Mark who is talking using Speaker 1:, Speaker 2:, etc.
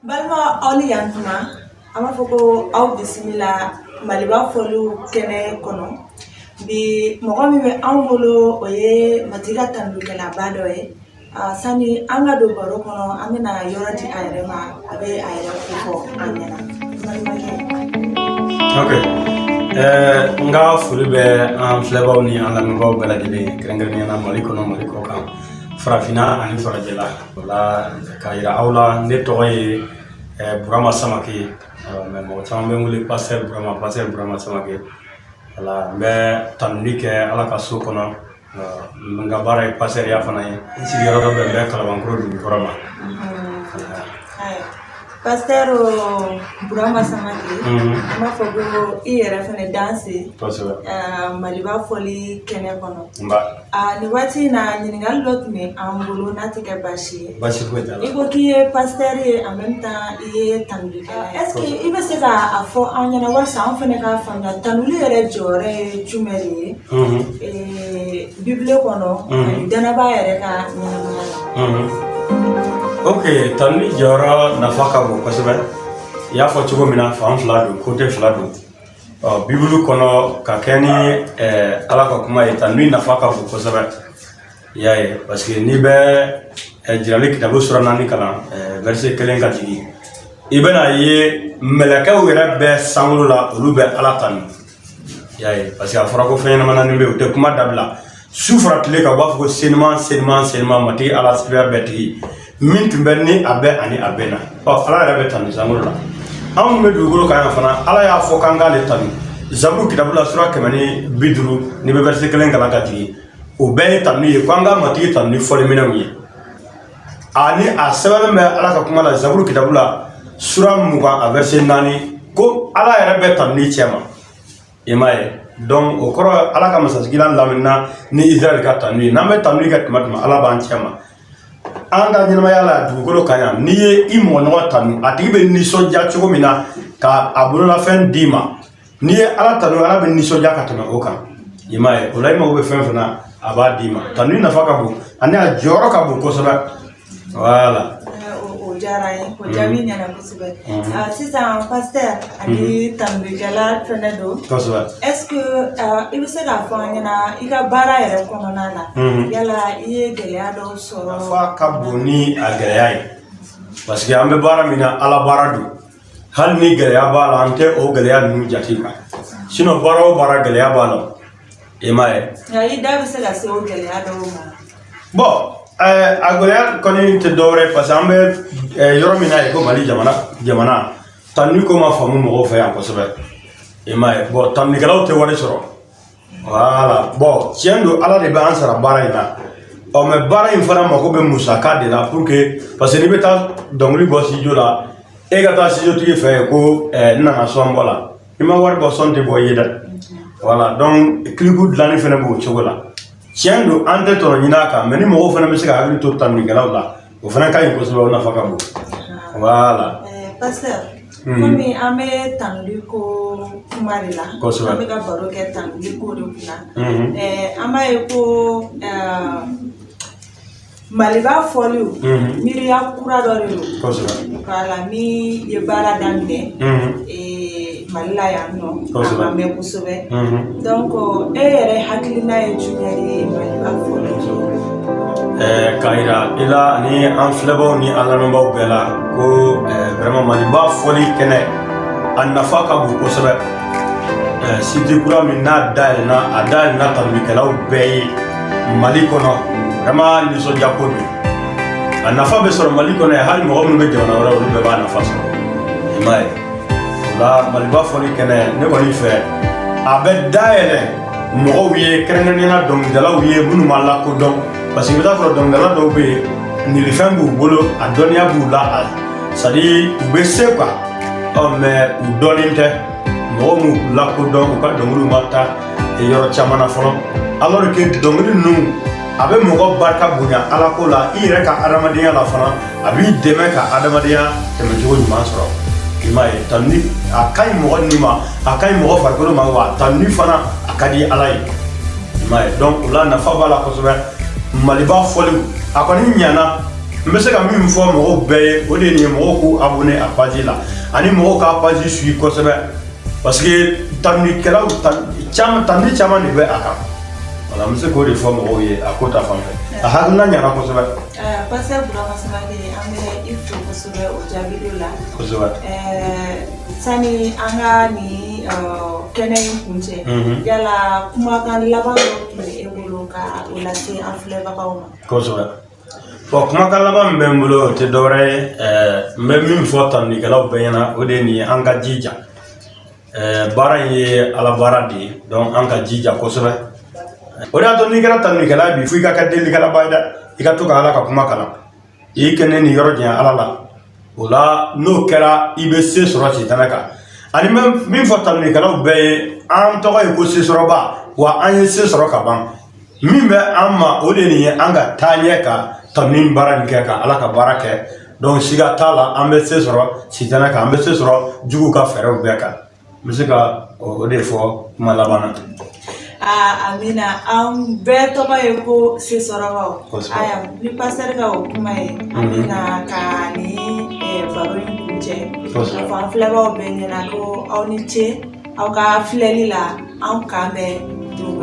Speaker 1: Balma oli yantuma ama foko aw bisimila maliba folu kene kono bi mogo mi be anbolo oye matiga tandukela bado sani anga do baro kono amina yorati ayrema abe ayra ko anyana
Speaker 2: okay nga fulu be am flebaw ni ala ngo bela de krengani na maliko kan farafina ani farajela wala kayira awla ne toye Burama Samake mais mo tambe nguli passer Burama Samake wala be tanlike ala ka su kono nga bare passer ya fana ci yoro be kala bankro du Burama
Speaker 1: Pastor Burama Samake ama fogo iyera fane danse maliba foli kene kono ni wati na nyingal lotme ambulo natike bashi
Speaker 2: ko dala
Speaker 1: iko ki pasteur en même temps iye tanbika est-ce que ibe se ka afo anyana wasa on fane ka fanya tanuli yere jore chumeri bible kono dana ba yere ka
Speaker 2: okay tanni jora nafaka bo kosebe ya fo chugo mina fa fla do côté fla do bibulu kono ka keni ala ka kuma tanni nafaka bo kosebe yae parce que ni be jirali kitabu sura nani kala verset kelen ka jigi ibena ye melaka wera be sangulu la olu be ala tan yae parce que afara ko fena manani be te kuma dabla sufra tile ka ba fo senema mati ala sibya beti min tumberni abe ani abena ala rabe tan zamurla am me duguro kan fana ala ya fo kanga le tan zabur kitabula sura kemani bidru ni be verset kelen kala kati o be tan ni kanga mati tan ni fole minawi ani asaba me ala ka kuma la zabur kitabula sura muga a verset nani ko ala ya rabe tan ni chema imaye donc o koro ala ka masasgilan lamina ni israel ka tan ni na me tan ni ka tuma ala ban chema anga nyama yala dugoro kanya ni ye imo no tanu atibe ni soja chogo mina ka aburo la fen dima ni ye ala tanu ala be ni soja ka tana oka imaye ulai ma be fen fana aba dima tanu na faka bu ani a joro ka bu ko sala wala
Speaker 1: o jara yi ko jami nyana kusibe sisa pasteur ani tambe gala fenado est-ce que il se la fa nyana ika bara yere ko nana yala iye gele ado soro
Speaker 2: fa kabuni a gele parce que ambe bara mina ala bara du hal ni gele abala ante o gele anu jatika sino bara gele abala emaye
Speaker 1: ya ida se la se o gele ado
Speaker 2: bo agolea koni te dore pasambe yoro mina ko mali jamana tanni ko ma famu mo fa ya ko sebe emaye bo tanni galaw te wari soro wala bo tiendo ala de ba ansara bara ina o me bara in fara mo ko be musaka de la pour que parce que ni beta dongri go si jola e ga ta si jotu fe ko na so mbola ima war bo sonde bo yeda wala donc klibu de l'année fene bo chogola tiendo ante to nyinaka meni mo fana me sika agri to tanni galaw la o fana kay ko so na faka bo wala
Speaker 1: pasteur komi ame tanliko kumarila ame ka baro ke tanliko do kuna ama ko maliba foliu miriya kura do re kala mi ye bara damne malila ya no ame kusobe donc ere hakilina e juniori maliba foliu kaira
Speaker 2: ila ni anflebo ni alanomba bela ko vraiment maliba foli kene annafaka bu ko sabe sidi kura min na dalna tamikelaw bey malikono vraiment ni so jakobi annafa be sor malikono hal mo mo be jona wala be ba na faso imay la maliba foli kene ne ko ni fe abe daele mo wiye krenene na dom dalaw wiye bunu malako dom parce que peut-être donc là do be ni le fangu bolo adonia bula sadi be se quoi mais ou doninte mo mu la ko donc ka dongulu mata e yoro chamana folo alors que dongulu nu abe mo ko barka bunya ala ko la ire ka adamadiya la fana abi deme ka adamadiya teme jogo ni masoro imay tanni akay mo ni ma akay mo fa ko ma wa tanni fana akadi alay imay donc là na fa bala ko so maliba foli akoni nyana n bɛ se ka min fɔ mɔgɔw bɛɛ ye o de ye mɔgɔw k'u abonné a page la ani mɔgɔw k'a page suivi kosɛbɛ parce que tanunikɛlaw tanuni caman de bɛ a kan voilà n bɛ se k'o de fɔ mɔgɔw ye a ko ta fan fɛ a hakilina ɲɛna kosɛbɛ.
Speaker 1: Pasteur Burama Samake an bɛ i fo kosɛbɛ o jaabili la
Speaker 2: kosɛbɛ.
Speaker 1: Sani an ka nin kɛnɛ in kuncɛ yala kumakan laban dɔ tun bɛ e bolo ka o lase an filɛbagaw ma.
Speaker 2: Kosɛbɛ. Bon kumakan laban min bɛ n bolo o tɛ dɔwɛrɛ ye n bɛ min fɔ tanunikɛlaw bɛɛ ɲɛna o de ye nin ye an ka jija baara in ye Ala baara de ye donc an ka jija kosɛbɛ o de y'a to n'i kɛra tanunikɛla bi fo i ka kɛ delilikɛlaba ye dɛ i ka to ka Ala ka kuma kalan i kɛnɛ ni yɔrɔ janya Ala la o la n'o kɛra i bɛ se sɔrɔ sitanɛ kan ani min fɔ tanunikɛlaw bɛɛ ye an tɔgɔ ye ko sesɔrɔba wa an ye se sɔrɔ ka ban min bɛ an ma o de nin ye an ka taa ɲɛ ka tanuni baara nin kɛ ka Ala ka baara kɛ donc siga t'a la an bɛ se sɔrɔ sitanɛ kan an bɛ se sɔrɔ juguw ka fɛɛrɛw bɛɛ kan n bɛ se ka o de fɔ kuma laban na.
Speaker 1: Amina an bɛɛ tɔgɔ ye ko sesɔrɔbaw aya ni pasteur ka o kuma ye an bɛna ka ni baro in kuncɛ k'a fɔ an filɛbagaw bɛɛ ɲɛna ko aw ni ce aw ka filɛli la an kan bɛ don